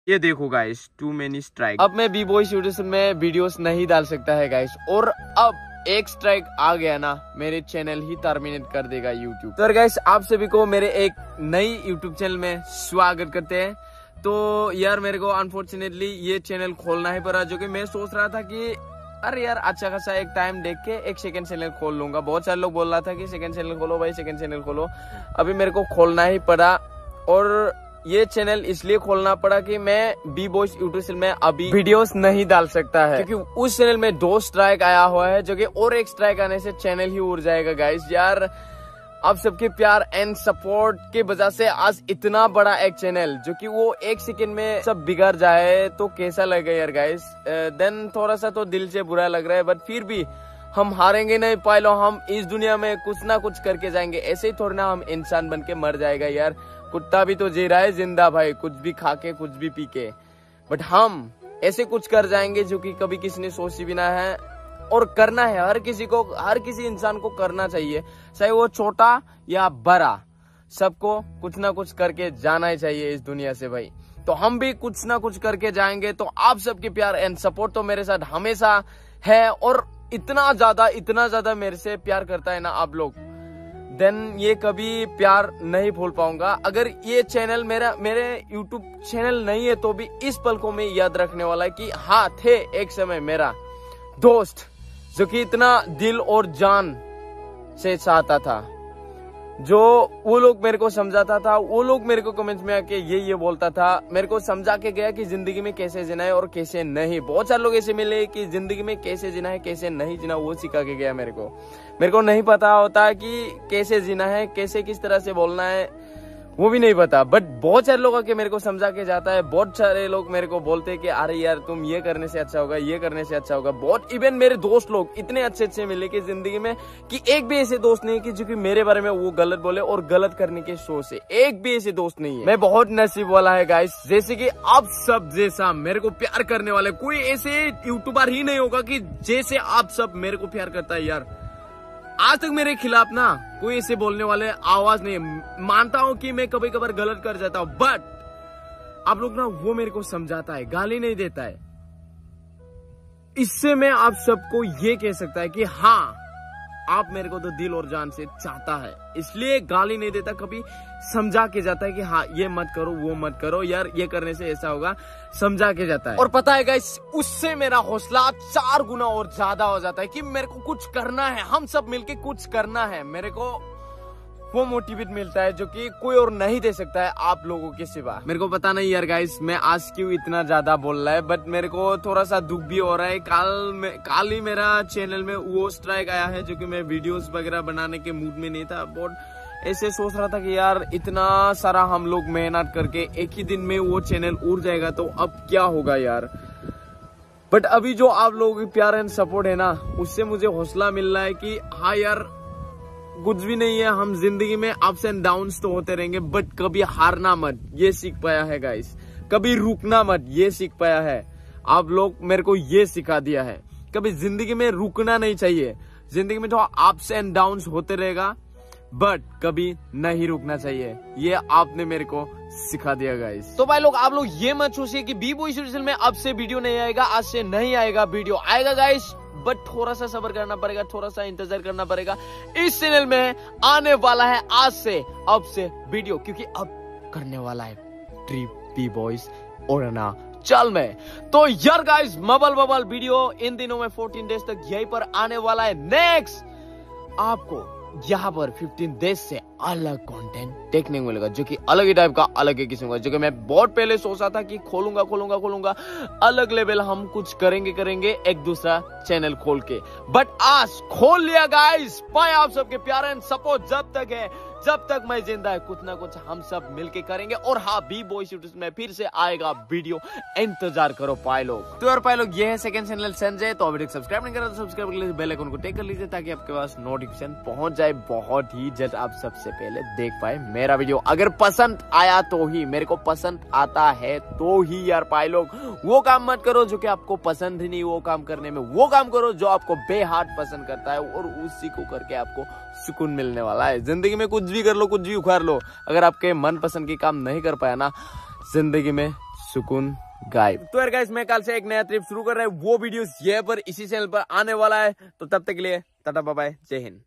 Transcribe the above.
ये देखो guys, to many strike. अब मैं बी बॉयज यूट्यूब में वीडियोस नहीं डाल सकता है गाइस, और अब एक स्ट्राइक आ गया ना, मेरे चैनल ही टर्मिनेट कर देगा यूट्यूब। तो गाइस, आप सभी को मेरे एक नई यूट्यूब चैनल में स्वागत करते हैं। तो यार मेरे को अनफॉर्चुनेटली ये चैनल खोलना ही पड़ा, जो कि मैं सोच रहा था कि अरे यार अच्छा खासा एक टाइम देख के एक सेकंड चैनल खोल लूंगा। बहुत सारे लोग बोल रहा था कि सेकंड चैनल खोलो भाई, सेकंड चैनल खोलो। अभी मेरे को खोलना ही पड़ा, और ये चैनल इसलिए खोलना पड़ा कि मैं बी बॉयज यूट्यूब चैनल में अभी वीडियोस नहीं डाल सकता है, क्योंकि उस चैनल में 2 स्ट्राइक आया हुआ है, जो कि और एक स्ट्राइक आने से चैनल ही उड़ जाएगा गाइस। यार आप सबके प्यार एंड सपोर्ट के वजह से आज इतना बड़ा एक चैनल, जो कि वो एक सेकंड में सब बिगड़ जाए तो कैसा लगेगा यार गाइस। देन थोड़ा सा तो दिल से बुरा लग रहा है, बट फिर भी हम हारेंगे नहीं पायलो। हम इस दुनिया में कुछ ना कुछ करके जाएंगे, ऐसे ही थोड़ा ना हम इंसान बन के मर जाएगा यार। कुत्ता भी तो जी रहा है जिंदा भाई, कुछ भी खा के कुछ भी पी के, बट हम ऐसे कुछ कर जाएंगे जो कि कभी किसी ने सोची भी ना है, और करना है। हर किसी को, हर किसी इंसान को करना चाहिए, चाहे वो छोटा या बड़ा, सबको कुछ ना कुछ करके जाना ही चाहिए इस दुनिया से भाई। तो हम भी कुछ ना कुछ करके जाएंगे। तो आप सबके प्यार एंड सपोर्ट तो मेरे साथ हमेशा है, और इतना ज्यादा मेरे से प्यार करता है ना आप लोग, देन ये कभी प्यार नहीं भूल पाऊंगा। अगर ये चैनल मेरे YouTube चैनल नहीं है, तो भी इस पल को मैं याद रखने वाला है कि हाँ थे एक समय मेरा दोस्त, जो कि इतना दिल और जान से चाहता था, जो वो लोग मेरे को समझाता था। वो लोग मेरे को कमेंट्स में आके ये बोलता था, मेरे को समझा के गया कि जिंदगी में कैसे जीना है और कैसे नहीं। बहुत सारे लोग ऐसे मिले कि जिंदगी में कैसे जीना है कैसे नहीं जीना, वो सिखा के गया मेरे को नहीं पता होता कि कैसे जीना है, कैसे किस तरह से बोलना है, वो भी नहीं पता। बट बहुत सारे लोग आके मेरे को समझा के जाता है। बहुत सारे लोग मेरे को बोलते हैं कि अरे यार तुम ये करने से अच्छा होगा, ये करने से अच्छा होगा। बहुत इवन मेरे दोस्त लोग इतने अच्छे मिले कि जिंदगी में कि एक भी ऐसे दोस्त नहीं कि जो कि मेरे बारे में वो गलत बोले और गलत करने के सोच से, एक भी ऐसे दोस्त नहीं है। मैं बहुत नसीब वाला है गाइस, जैसे कि आप सब जैसा मेरे को प्यार करने वाले कोई ऐसे यूट्यूबर ही नहीं होगा कि जैसे आप सब मेरे को प्यार करता है यार। आज तक मेरे खिलाफ ना कोई ऐसे बोलने वाले आवाज नहीं है। मानता हूं कि मैं कभी कभार गलत कर जाता हूं, बट आप लोग ना वो मेरे को समझाता है, गाली नहीं देता है। इससे मैं आप सबको ये कह सकता है कि हाँ आप मेरे को तो दिल और जान से चाहता है, इसलिए गाली नहीं देता, कभी समझा के जाता है कि हाँ ये मत करो, वो मत करो यार, ये करने से ऐसा होगा, समझा के जाता है। और पता है गाइस, उससे मेरा हौसला 4 गुना और ज्यादा हो जाता है कि मेरे को कुछ करना है, हम सब मिलके कुछ करना है। मेरे को वो मोटिवेट मिलता है जो कि कोई और नहीं दे सकता है आप लोगों के सिवा। मेरे को पता नहीं यार गाइस, मैं आज क्यों इतना ज्यादा बोल रहा है, बट मेरे को थोड़ा सा दुख भी हो रहा है। काल ही मेरा चैनल में वो स्ट्राइक आया है, जो कि मैं वीडियोस वगैरह बनाने के मूड में नहीं था। बहुत ऐसे सोच रहा था कि यार इतना सारा हम लोग मेहनत करके एक ही दिन में वो चैनल उड़ जाएगा, तो अब क्या होगा यार। बट अभी जो आप लोगों की प्यार एंड सपोर्ट है ना, उससे मुझे हौसला मिल रहा है कि हाँ यार कुछ भी नहीं है, हम जिंदगी में अप्स एंड डाउन्स तो होते रहेंगे, बट कभी हारना मत, ये सीख पाया है गाइस। कभी रुकना मत, ये सीख पाया है। आप लोग मेरे को ये सिखा दिया है, कभी जिंदगी में रुकना नहीं चाहिए। जिंदगी में तो अप्स एंड डाउन्स होते रहेगा, बट कभी नहीं रुकना चाहिए, ये आपने मेरे को सिखा दिया गाइस। तो भाई लोग, आप लोग ये मत सोचिए कि बी बॉयज यूट्यूब में अब से वीडियो नहीं आएगा, आज से नहीं आएगा, वीडियो आएगा गाइस, बट थोड़ा सा सब्र करना पड़ेगा, थोड़ा सा इंतजार करना पड़ेगा। इस चैनल में आने वाला है आज से, अब से वीडियो, क्योंकि अब करने वाला है ट्रिप बी बॉयज ओरना चल में। तो यार गाइस, बबल वीडियो इन दिनों में 14 डेज तक यहीं पर आने वाला है। नेक्स्ट आपको यहाँ पर 15 डेज से अलग कंटेंट देखने को मिलेगा, जो कि अलग ही टाइप का, अलग ही किस्म का, जो कि मैं बहुत पहले सोचा था कि खोलूंगा अलग लेवल हम कुछ करेंगे एक दूसरा चैनल खोल के, बट आज खोल लिया गाइस। पाए आप सबके प्यार एंड सपोर्ट जब तक है, जब तक मैं जिंदा है, कुछ ना कुछ हम सब मिलके करेंगे। और हाँ, बी बॉयज यूट्यूब में फिर से आएगा वीडियो, इंतजार करो पाए लोग। तो यार पाए लोग, ये है सेकंड चैनल संजय। तो अभी तक सब्सक्राइब नहीं करा तो सब्सक्राइब कर लीजिए, बेल आइकन को टिक कर लीजिए, ताकि आपके पास नोटिफिकेशन पहुंच जाए बहुत ही जल्द, आप सबसे पहले देख पाए मेरा वीडियो। अगर पसंद आया तो ही, मेरे को पसंद आता है तो ही यार पाए लोग, वो काम मत करो जो कि आपको पसंद ही नहीं, वो काम करने में वो काम करो जो आपको बेहद पसंद करता है, और उसी को करके आपको सुकून मिलने वाला है। जिंदगी में कुछ भी कर लो, कुछ भी उखाड़ लो, अगर आपके मन पसंद की काम नहीं कर पाया ना, जिंदगी में सुकून गायब। तो यार गाइस मैं कल से एक नया ट्रिप शुरू कर रहा हूँ, वो वीडियोस ये पर इसी चैनल पर आने वाला है। तो तब तक के लिए टाटा बाय बाय, जय हिंद।